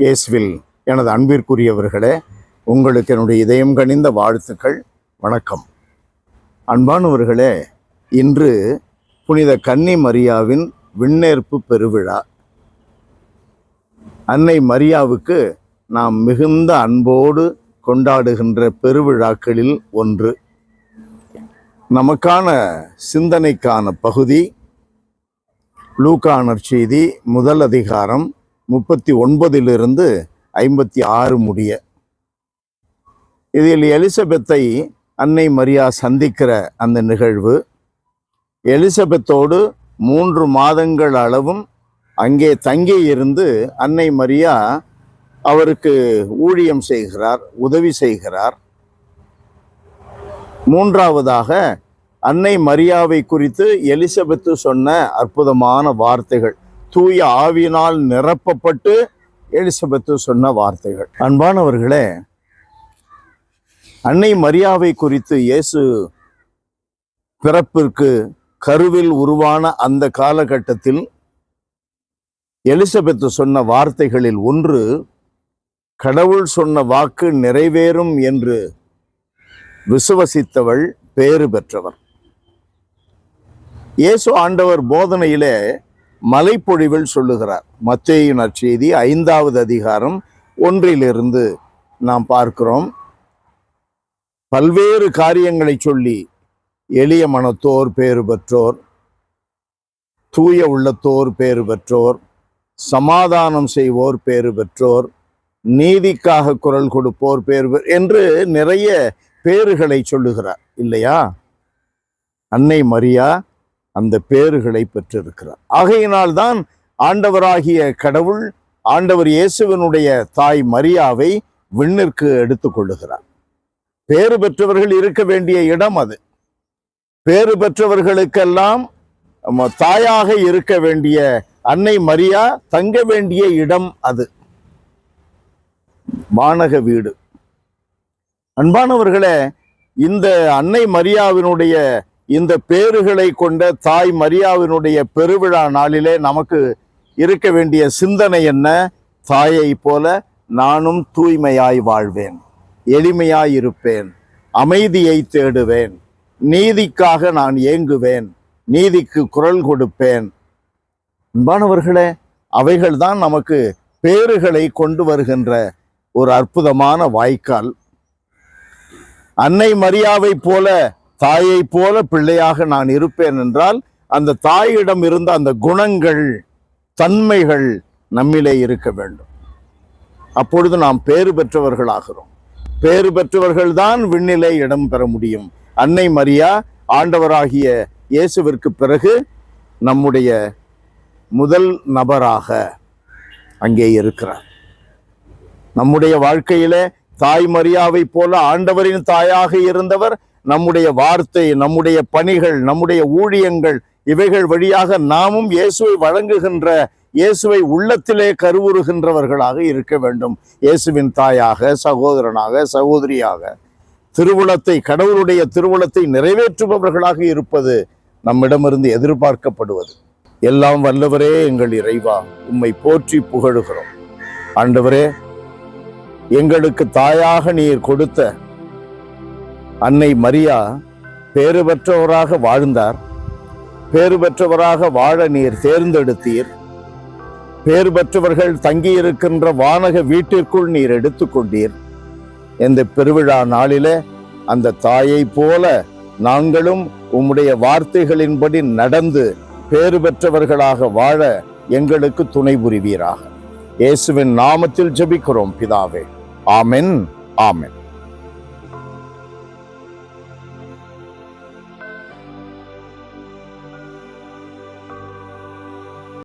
இயேசுவில் எனது அன்பிற்குரியவர்களே, உங்களுக்கு என்னுடைய இதயம் கனிந்த வாழ்த்துக்கள். வணக்கம். அன்பானவர்களே, இன்று புனித கன்னி மரியாவின் விண்ணேற்பு பெருவிழா. அன்னை மரியாவுக்கு நாம் மிகுந்த அன்போடு கொண்டாடுகின்ற பெருவிழாக்களில் ஒன்று. நமக்கான சிந்தனைக்கான பகுதி லூக்கா நற்செய்தி முதல் அதிகாரம் 39 56 முடிய. இதில் எலிசபெத்தை அன்னை மரியா சந்திக்கிற அந்த நிகழ்வு, எலிசபெத்தோடு 3 மாதங்கள் அளவும் அங்கே தங்கி இருந்து அன்னை மரியா அவருக்கு ஊழியம் செய்கிறார், உதவி செய்கிறார். மூன்றாவதாக அன்னை மரியாவை குறித்து எலிசபெத்து சொன்ன அற்புதமான வார்த்தைகள், தூய ஆவியினால் நிரப்பப்பட்டு எலிசபெத்து சொன்ன வார்த்தைகள். அன்பானவர்களே, அன்னை மரியாவை குறித்து இயேசு பிறப்பிற்கு கருவில் உருவான அந்த காலகட்டத்தில் எலிசபெத்து சொன்ன வார்த்தைகளில் ஒன்று, கடவுள் சொன்ன வாக்கு நிறைவேறும் என்று விசுவசித்தவள் பேறு பெற்றவர். இயேசு ஆண்டவர் போதனையிலே மலைப்பொழிவில் சொல்லுகிறார். மத்தேயு நற்செய்தி 5வது அதிகாரம் 1 நாம் பார்க்கிறோம். பல்வேறு காரியங்களை சொல்லி, எளிய மனத்தோர் பேறு பெற்றோர், தூய உள்ளத்தோர் பேறு பெற்றோர், சமாதானம் செய்வோர் பேறு பெற்றோர், நீதிக்காக குரல் கொடுப்போர் பேறு என்று நிறைய பேறுகளை சொல்லுகிறார் இல்லையா? அன்னை மரியா அந்த பேறுகளை பெற்றிருக்கிறார். ஆகையினால்தான் ஆண்டவராகிய கடவுள் ஆண்டவர் இயேசுவினுடைய தாய் மரியாவை விண்ணிற்கு எடுத்துக்கொள்ளுகிறார். பேறு பெற்றவர்கள் இருக்க வேண்டிய இடம் அது. பேறு பெற்றவர்களுக்கெல்லாம் தாயாக இருக்க வேண்டிய அன்னை மரியா தங்க வேண்டிய இடம் அது, வானக வீடு. அன்பானவர்களே, இந்த அன்னை மரியாவினுடைய இந்த பேறுகளை கொண்ட தாய் மரியாவினுடைய பெருவிழா நாளிலே நமக்கு இருக்க வேண்டிய சிந்தனை என்ன? தாயை போல நானும் தூய்மையாய் வாழ்வேன், எளிமையாய் இருப்பேன், அமைதியை தேடுவேன், நீதிக்காக நான் ஏங்குவேன், நீதிக்கு குரல் கொடுப்பேன். அன்பானவர்களே, அவைகள்தான் நமக்கு பேறுகளை கொண்டு வருகின்ற ஒரு அற்புதமான வாய்க்கால். அன்னை மரியாவை போல, தாயை போல பிள்ளையாக நான் இருப்பேன் என்றால் அந்த தாயிடம் இருந்த அந்த குணங்கள், தன்மைகள் நம்மிலே இருக்க வேண்டும். அப்பொழுது நாம் பேறு பெற்றவர்களாகிறோம். பேறு பெற்றவர்கள் தான் விண்ணிலே இடம் பெற முடியும். அன்னை மரியா ஆண்டவராகிய இயேசுவிற்கு பிறகு நம்முடைய முதல் நபராக அங்கே இருக்கிறார். நம்முடைய வாழ்க்கையிலே தாய் மரியாவை போல ஆண்டவரின் தாயாக இருந்தவர் நம்முடைய வார்த்தை, நம்முடைய பணிகள், நம்முடைய ஊழியங்கள், இவைகள் வழியாக நாமும் இயேசுவை வழங்குகின்ற, இயேசுவை உள்ளத்திலே கருவுறுகின்றவர்களாக இருக்க வேண்டும். இயேசுவின் தாயாக, சகோதரனாக, சகோதரியாக, திருவுளத்தை, கடவுளுடைய திருவுளத்தை நிறைவேற்றுபவர்களாக இருப்பது நம்மிடமிருந்து எதிர்பார்க்கப்படுவது. எல்லாம் வல்லவரே எங்கள் இறைவா, உம்மை போற்றி புகழுகிறோம். ஆண்டவரே, எங்களுக்கு தாயாக நீர் கொடுத்த அன்னை மரியா பேறு பெற்றவராக வாழ்ந்தார். பேறு பெற்றவராக வாழ நீர் தேர்ந்தெடுத்தீர். பேறு பெற்றவர்கள் தங்கியிருக்கின்ற வானக வீட்டிற்குள் நீர் எடுத்துக்கொண்டீர். இந்த பெருவிழா நாளிலே அந்த தாயை போல நாங்களும் உம்முடைய வார்த்தைகளின்படி நடந்து பேறு பெற்றவர்களாக வாழ எங்களுக்கு துணை புரிவீராக. இயேசுவின் நாமத்தில் ஜெபிக்கிறோம் பிதாவே. ஆமென், ஆமென்.